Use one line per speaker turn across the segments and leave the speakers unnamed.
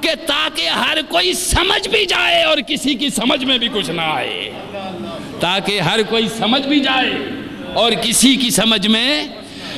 کہ تاکہ ہر کوئی سمجھ بھی جائے اور کسی کی سمجھ میں بھی کچھ نہ آئے، تاکہ ہر کوئی سمجھ بھی جائے اور کسی کی سمجھ میں،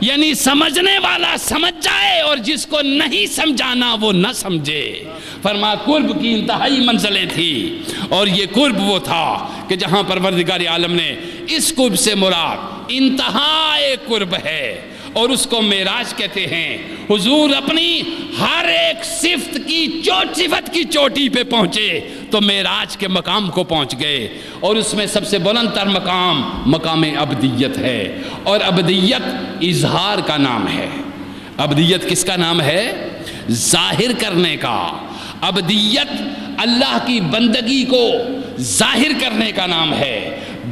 یعنی سمجھنے والا سمجھ جائے اور جس کو نہیں سمجھانا وہ نہ سمجھے۔ فرمایا قرب کی انتہائی منزلیں تھی، اور یہ قرب وہ تھا کہ جہاں پروردگار عالم نے اس قرب سے مراد انتہائے قرب ہے، اور اس کو معراج کہتے ہیں۔ حضور اپنی ہر ایک صفت کی چوٹی پہ پہنچے تو معراج کے مقام کو پہنچ گئے، اور اس میں سب سے بلند تر مقام ابدیت ہے، اور ابدیت اظہار کا نام ہے۔ ابدیت کس کا نام ہے؟ ظاہر کرنے کا۔ ابدیت اللہ کی بندگی کو ظاہر کرنے کا نام ہے،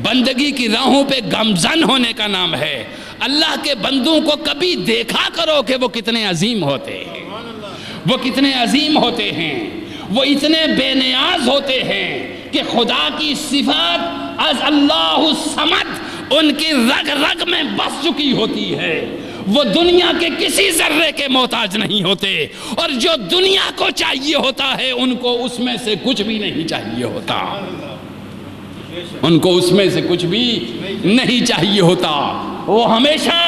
بندگی کی راہوں پہ گامزن ہونے کا نام ہے۔ اللہ کے بندوں کو کبھی دیکھا کرو کہ وہ کتنے عظیم ہوتے ہیں، وہ کتنے عظیم ہوتے ہیں، وہ اتنے بے نیاز ہوتے ہیں کہ خدا کی صفات از اللہ الصمد ان کی رگ رگ میں بس چکی ہوتی ہے۔ وہ دنیا کے کسی ذرے کے محتاج نہیں ہوتے، اور جو دنیا کو چاہیے ہوتا ہے ان کو اس میں سے کچھ بھی نہیں چاہیے ہوتا، ان کو اس میں سے کچھ بھی نہیں چاہیے ہوتا۔ وہ ہمیشہ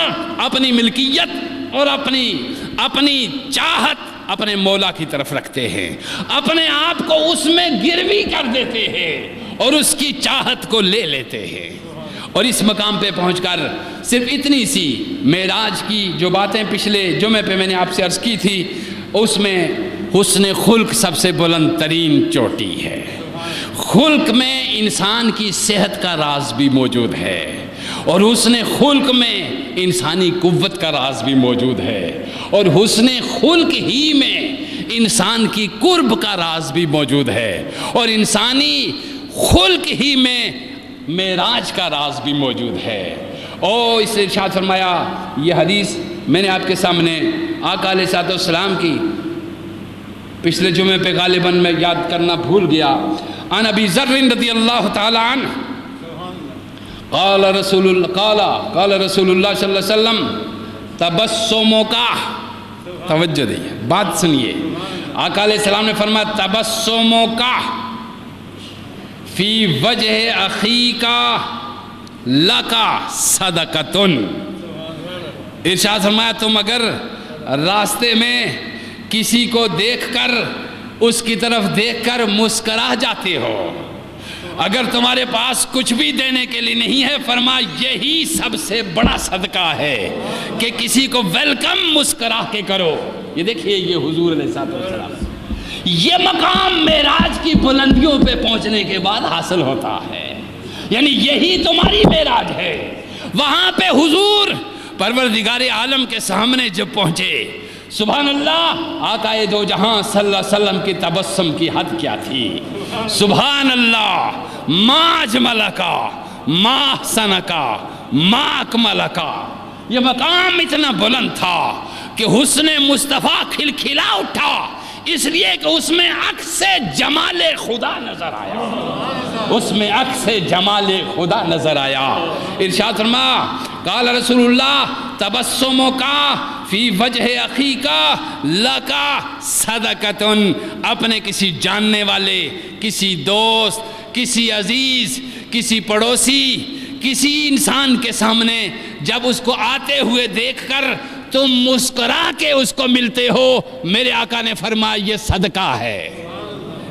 اپنی ملکیت اور اپنی چاہت اپنے مولا کی طرف رکھتے ہیں، اپنے آپ کو اس میں گروی کر دیتے ہیں اور اس کی چاہت کو لے لیتے ہیں۔ اور اس مقام پہ پہنچ کر صرف اتنی سی معراج کی جو باتیں پچھلے جمعے پہ میں نے آپ سے عرض کی تھی، اس میں حسن خلق سب سے بلند ترین چوٹی ہے۔ خلق میں انسان کی صحت کا راز بھی موجود ہے، اور حسن خلق میں انسانی قوت کا راز بھی موجود ہے، اور حسن خلق ہی میں انسان کی قرب کا راز بھی موجود ہے، اور انسانی خلق ہی میں معراج کا راز بھی موجود ہے۔ اور اس سے ارشاد فرمایا، یہ حدیث میں نے آپ کے سامنے آقا علیہ الصلوۃ والسلام کی پچھلے جمعے پہ غالباً میں یاد کرنا بھول گیا۔ عن ابی ذر رضی اللہ تعالی عنہ قال رسول اللہ صلی اللہ علیہ وسلم تبسموں کا، توجہ دیئے بات سنیے، آقا علیہ السلام نے فرمایا تبسموں کا فی وجہ اخیکا لکا صدقتن۔ ارشاد فرمایا تم اگر راستے میں کسی کو دیکھ کر اس کی طرف دیکھ کر مسکرا جاتے ہو، اگر تمہارے پاس کچھ بھی دینے کے لیے نہیں ہے، فرمایا یہی سب سے بڑا صدقہ ہے کہ کسی کو ویلکم مسکرا کے کرو۔ یہ دیکھیے، یہ حضور علیہ الصلوۃ والسلام، یہ مقام معراج کی بلندیوں پہ پہنچنے کے بعد حاصل ہوتا ہے، یعنی یہی تمہاری معراج ہے۔ وہاں پہ حضور پروردگار عالم کے سامنے جب پہنچے، سبحان اللہ، آقا دو جہاں صلی اللہ علیہ وسلم کی تبسم کی حد کیا تھی، سبحان اللہ، ما اجملکا ما احسنکا ما اکملکا۔ یہ مقام اتنا بلند تھا کہ حسن مصطفیٰ کھلکھلا اٹھا، اس لیے کہ اس میں عکس جمال خدا نظر آیا، اس میں عکس جمال خدا نظر آیا۔ ارشاد فرما، قال رسول اللہ تبسموں کا فی وجہ اخیکا لکا صدقتن۔ اپنے کسی جاننے والے، کسی دوست، کسی عزیز، کسی پڑوسی، کسی انسان کے سامنے جب اس کو آتے ہوئے دیکھ کر تم مسکرا کے اس کو ملتے ہو، میرے آقا نے فرمایا یہ صدقہ ہے۔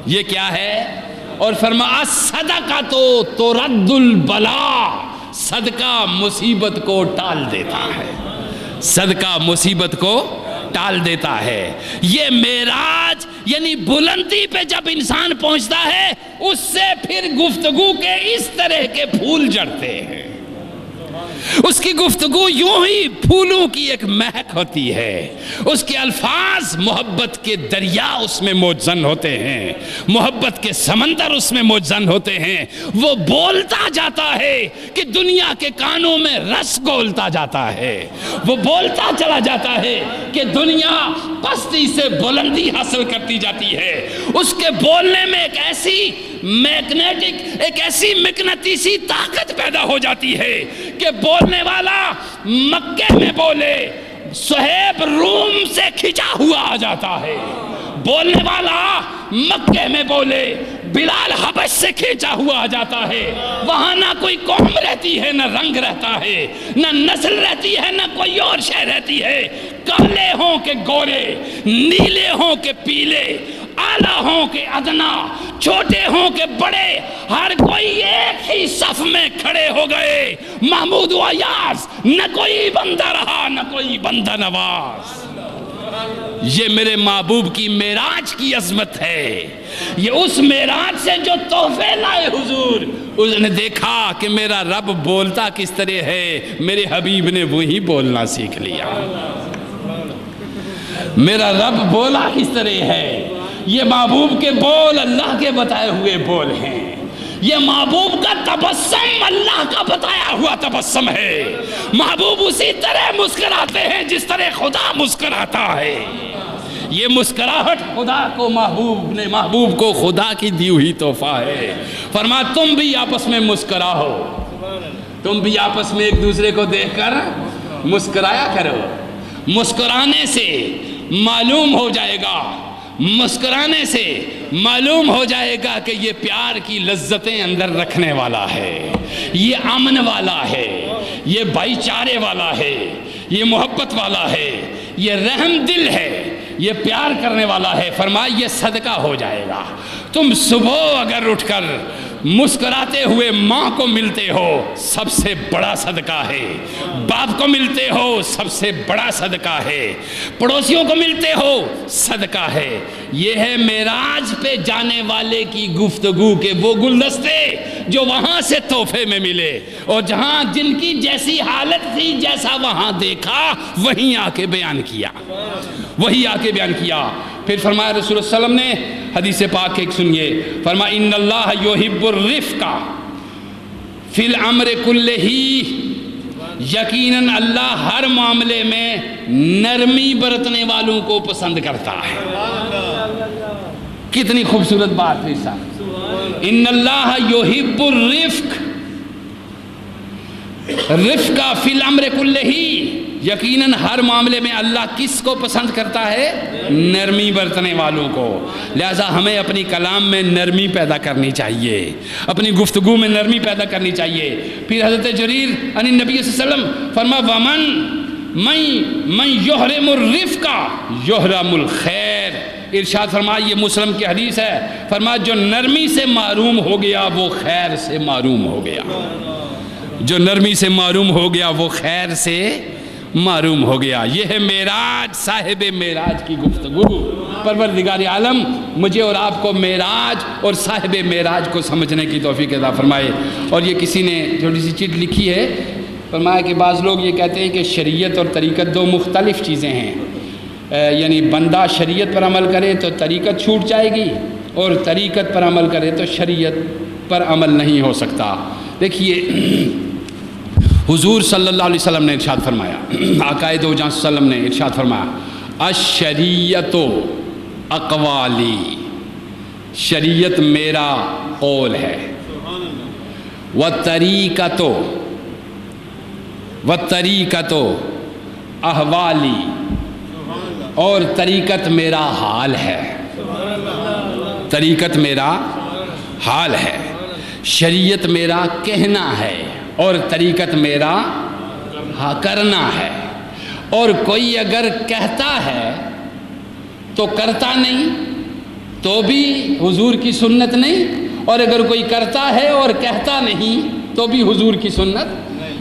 یہ کیا ہے؟ اور فرمایا صدقہ تو رد البلا، صدقہ مصیبت کو ٹال دیتا ہے، صدقہ مصیبت کو ٹال دیتا ہے۔ یہ معراج یعنی بلندی پہ جب انسان پہنچتا ہے، اس سے پھر گفتگو کے اس طرح کے پھول جڑتے ہیں، اس کی گفتگو یوں ہی پھولوں کی ایک مہک ہوتی ہے، اس کے الفاظ محبت کے دریا اس میں موجزن ہوتے ہیں، محبت کے سمندر اس میں موجزن ہوتے ہیں۔ وہ بولتا جاتا ہے کہ دنیا کے کانوں میں رس گھولتا جاتا ہے، وہ بولتا چلا جاتا ہے کہ دنیا پستی سے بلندی حاصل کرتی جاتی ہے۔ اس کے بولنے میں ایک ایسی میگنیٹک، ایک ایسی مقناطیسی طاقت پیدا ہو جاتی ہے کہ بولنے والا مکے میں بولے، صہیب روم سے کھچا ہوا آ جاتا ہے، بولنے والا مکے میں بولے، بلال حبش سے کھینچا ہوا آ جاتا ہے، وہاں نہ کوئی قوم رہتی ہے، نہ رنگ رہتا ہے، نہ نسل رہتی ہے، نہ کوئی اور شے رہتی ہے، کالے ہوں کہ گورے، نیلے ہوں کہ پیلے، اعلیٰ ہوں کہ ادنا، چھوٹے ہوں کہ بڑے، ہر کوئی ایک ہی صف میں کھڑے ہو گئے، محمود و ایاز، نہ کوئی بندہ رہا نہ کوئی بندہ نواز۔ یہ میرے محبوب کی معراج کی عظمت ہے، یہ اس معراج سے جو تحفے لائے حضور، اس نے دیکھا کہ میرا رب بولتا کس طرح ہے، میرے حبیب نے وہی بولنا سیکھ لیا۔ میرا رب بولا کس طرح ہے، یہ محبوب کے بول اللہ کے بتائے ہوئے بول ہیں، یہ محبوب کا تبسم اللہ کا بتایا ہوا تبسم ہے، محبوب اسی طرح مسکراتے ہیں جس طرح خدا مسکراتا ہے، یہ مسکراہٹ خدا کو محبوب کو خدا کی دی ہوئی تحفہ ہے۔ فرما تم بھی آپس میں مسکراؤ، تم بھی آپس میں ایک دوسرے کو دیکھ کر مسکرایا کرو، مسکرانے سے معلوم ہو جائے گا، مسکرانے سے معلوم ہو جائے گا کہ یہ پیار کی لذتیں اندر رکھنے والا ہے، یہ امن والا ہے، یہ بھائی چارے والا ہے، یہ محبت والا ہے، یہ رحم دل ہے، یہ پیار کرنے والا ہے۔ فرمایا یہ صدقہ ہو جائے گا، تم صبح اگر اٹھ کر مسکراتے ہوئے ماں کو ملتے ہو سب سے بڑا صدقہ ہے، باپ کو ملتے ہو سب سے بڑا صدقہ ہے، پڑوسیوں کو ملتے ہو صدقہ ہے۔ یہ ہے معراج پہ جانے والے کی گفتگو کے وہ گلدستے جو وہاں سے تحفے میں ملے، اور جہاں جن کی جیسی حالت تھی جیسا وہاں دیکھا وہیں آ کے بیان کیا، وہی آ کے بیان کیا۔ پھر فرمایا رسول اللہ صلی اللہ علیہ وسلم نے حدیث پاک ایک سنیے، فرمایا ان اللہ یحب الرفق فی الامر کلہ، یقیناً اللہ ہر معاملے میں نرمی برتنے والوں کو پسند کرتا ہے۔ کتنی خوبصورت بات ہے صاحب، ان اللہ یحب الرفق، رفق فی الامر کلہ، یقیناً ہر معاملے میں اللہ کس کو پسند کرتا ہے؟ نرمی برتنے والوں کو۔ لہذا ہمیں اپنی کلام میں نرمی پیدا کرنی چاہیے، اپنی گفتگو میں نرمی پیدا کرنی چاہیے۔ پھر حضرت جریر عن النبی صلی اللہ علیہ وسلم فرمایا من یحرم الرفق یحرم الخیر، ارشاد فرمایا یہ مسلم کی حدیث ہے، فرمایا جو نرمی سے محروم ہو گیا وہ خیر سے محروم ہو گیا، جو نرمی سے محروم ہو گیا وہ خیر سے معروم ہو گیا۔ یہ ہے معراج، صاحب معراج کی گفتگو۔ پروردگار عالم مجھے اور آپ کو معراج اور صاحب معراج کو سمجھنے کی توفیق عطا فرمائے۔ اور یہ کسی نے چھوٹی سی چیز لکھی ہے، فرمایا کہ بعض لوگ یہ کہتے ہیں کہ شریعت اور طریقت دو مختلف چیزیں ہیں، یعنی بندہ شریعت پر عمل کرے تو طریقت چھوٹ جائے گی، اور طریقت پر عمل کرے تو شریعت پر عمل نہیں ہو سکتا۔ دیکھیے حضور صلی اللہ علیہ وسلم نے ارشاد فرمایا، آقائے دو جہاں صلی اللہ علیہ وسلم نے ارشاد فرمایا، الشریعت اقوالی، شریعت میرا قول ہے، والطریقت احوالی، اور طریقت میرا حال ہے، طریقت میرا حال ہے، شریعت میرا کہنا ہے اور طریقت میرا کرنا ہے۔ اور کوئی اگر کہتا ہے تو کرتا نہیں تو بھی حضور کی سنت نہیں، اور اگر کوئی کرتا ہے اور کہتا نہیں تو بھی حضور کی سنت،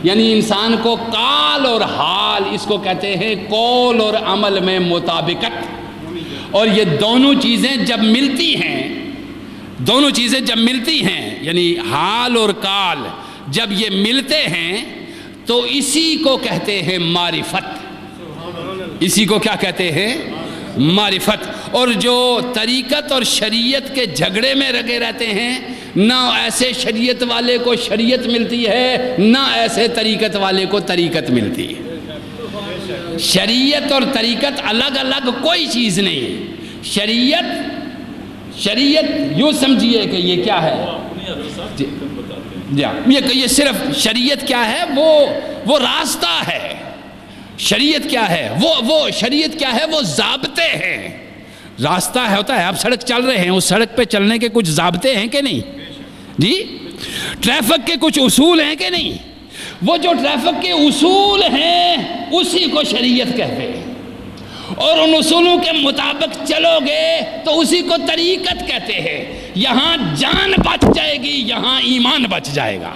یعنی انسان کو قال اور حال، اس کو کہتے ہیں قول اور عمل میں مطابقت۔ اور یہ دونوں چیزیں جب ملتی ہیں، دونوں چیزیں جب ملتی ہیں، یعنی حال اور قال جب یہ ملتے ہیں تو اسی کو کہتے ہیں معرفت، اسی کو کیا کہتے ہیں؟ معرفت۔ اور جو طریقت اور شریعت کے جھگڑے میں لگے رہتے ہیں، نہ ایسے شریعت والے کو شریعت ملتی ہے نہ ایسے طریقت والے کو طریقت ملتی ہے۔ شریعت اور طریقت الگ الگ کوئی چیز نہیں۔ شریعت یوں سمجھیے کہ یہ کیا ہے، یہ صرف شریعت کیا ہے، وہ راستہ ہے۔ شریعت کیا ہے؟ وہ شریعت کیا ہے؟ وہ ضابطے ہیں، راستہ ہے ہوتا ہے، آپ سڑک چل رہے ہیں، اس سڑک پہ چلنے کے کچھ ضابطے ہیں کہ نہیں جی؟ ٹریفک کے کچھ اصول ہیں کہ نہیں؟ وہ جو ٹریفک کے اصول ہیں اسی کو شریعت کہتے ہیں، اور ان اصولوں کے مطابق چلو گے تو اسی کو طریقت کہتے ہیں۔ یہاں جان بچ جائے گی، یہاں ایمان بچ جائے گا۔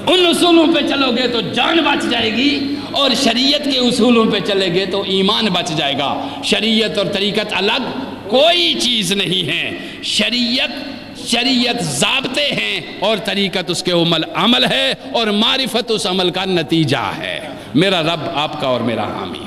ان اصولوں پہ چلو گے تو جان بچ جائے گی، اور شریعت کے اصولوں پہ چلے گے تو ایمان بچ جائے گا۔ شریعت اور طریقت الگ کوئی چیز نہیں ہے۔ شریعت ضابطے ہیں اور طریقت اس کے عمل ہے، اور معرفت اس عمل کا نتیجہ ہے۔ میرا رب آپ کا اور میرا حامی۔